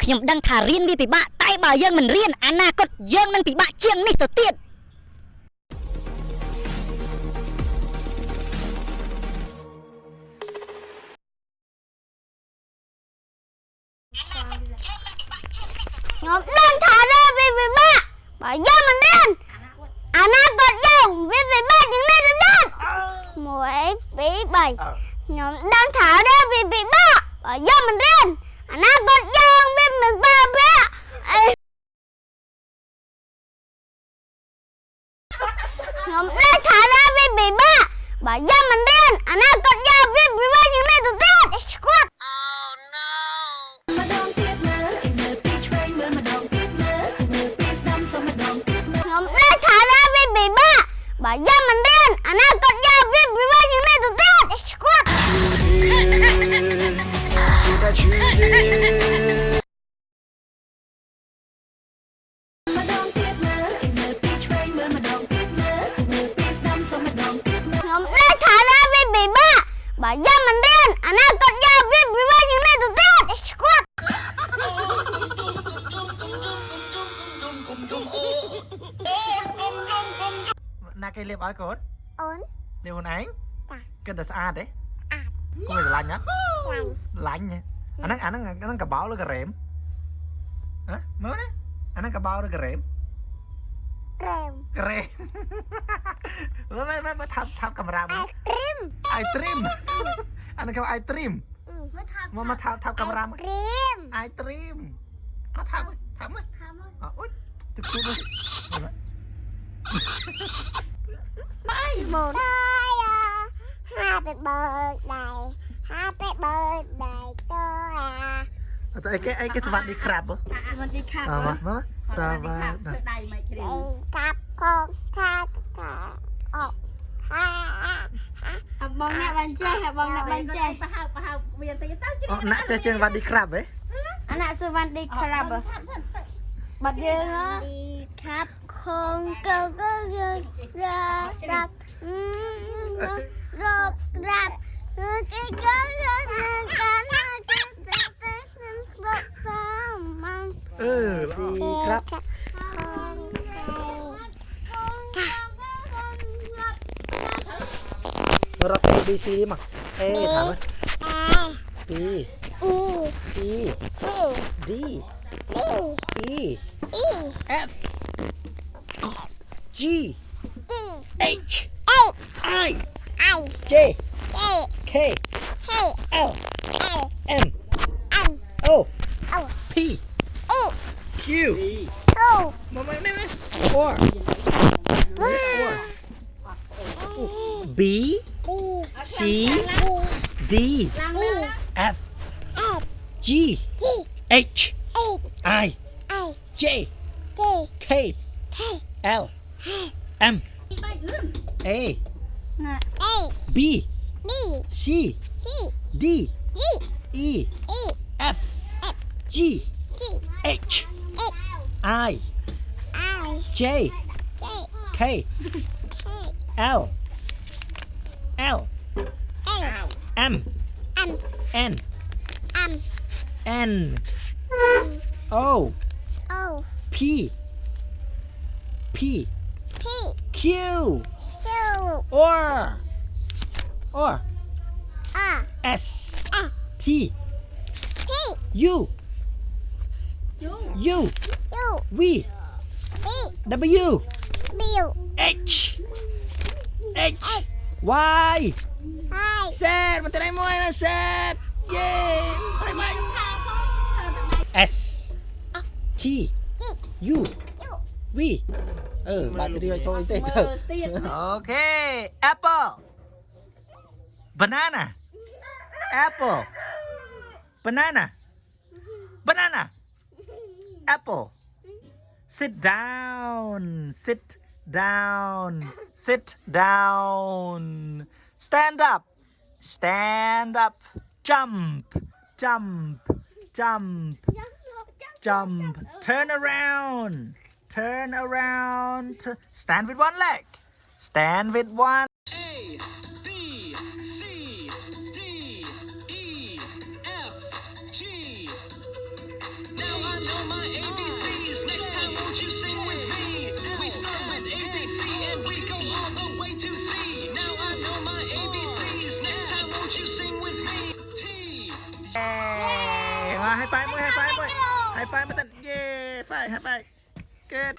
ขยมดังขาเรียนวิปิบะใต้บ่ายังมันเรียนอนาคตยังมันปิบะเจียงนี่ตัวเตี้ยยมดังขาเรียนวิปิบะบ่ายังมันเรียนอนาคตยังวิปิบะยังนี่ตัวเตี้ยหมวยปีใบยมดังขาเรียนวิปิบะบ่ายังมันเรียนอนาคตยังวิปิบะเพื่อยมได้ฐานะวิบิบ้าบ่าย่ามันเรียนอนาคตยาววิบิบ้ายังไม่ตัวเตี้ยไอ้สกอตยมได้ฐานะวิบิบ้าบ่าย่ามันเรียนอนาคตยาววิบิบ้ายังไม่ตัวเตี้ยไอ้สกอตบ่าย่ามันเรียนอนาคตยาววิบิบ้ายังไม่ตัวเตี้ยไอ้สกอตนาcây liệp ai cốt โอน liệp hồn ánh cái đó sao đấy อาด có phải là lạnh á หลัง lạnh nha anh cả báo nó cả rèm hả mới đấy anh cả báo nó cả rèm เร็ว cả rèm mới thắp camera ไอ mà ตริม ai trim anh kêu ai trim มาทำกำราม ตริม ไอตรีมมาทำไหมอ๋ออุ๊ยจุดเลย ไม่หมดได้อะHappy birthday Happy birthday to ya แต่ไอ้สวัสดีครับบ่ สวัสดีค่ะ มาสวัสดี ใดไม่ครี ไอ้กับของข้าออกข้า บองเนี่ยบันเจ้ค่ะบองเนี่ยบันเจ้ปะฮาวเวียนไปตั้ง อ๋อน่ะเจอสวัสดีครับเว้ย อันน่ะสวัสดีครับบัดเดียวเนาะ ดีครับของเก่าก็ยังรับรับที่ก็ยังกันมัง ดีครับเรา ABC ดิมั้งเอ๊ถามว่า B C D E F G H I J K L M O P Q ไม่ or B C D F G H I J K L M A B C D E F G H I J K L M N O P Q or S T U V W H Y Z มันจะได้มวยนะ Z เย้ไปS T U V บาตเตอรี่โซอินเตอร์โอเค Apple Banana Apple Banana Apple Sit down Stand up Jump Turn around Stand with one leg Stand with one A B C D E F G Now ให้ไปมวยให้ไปมวยให้ไปมาตันเย่ไปให้ไปเกิด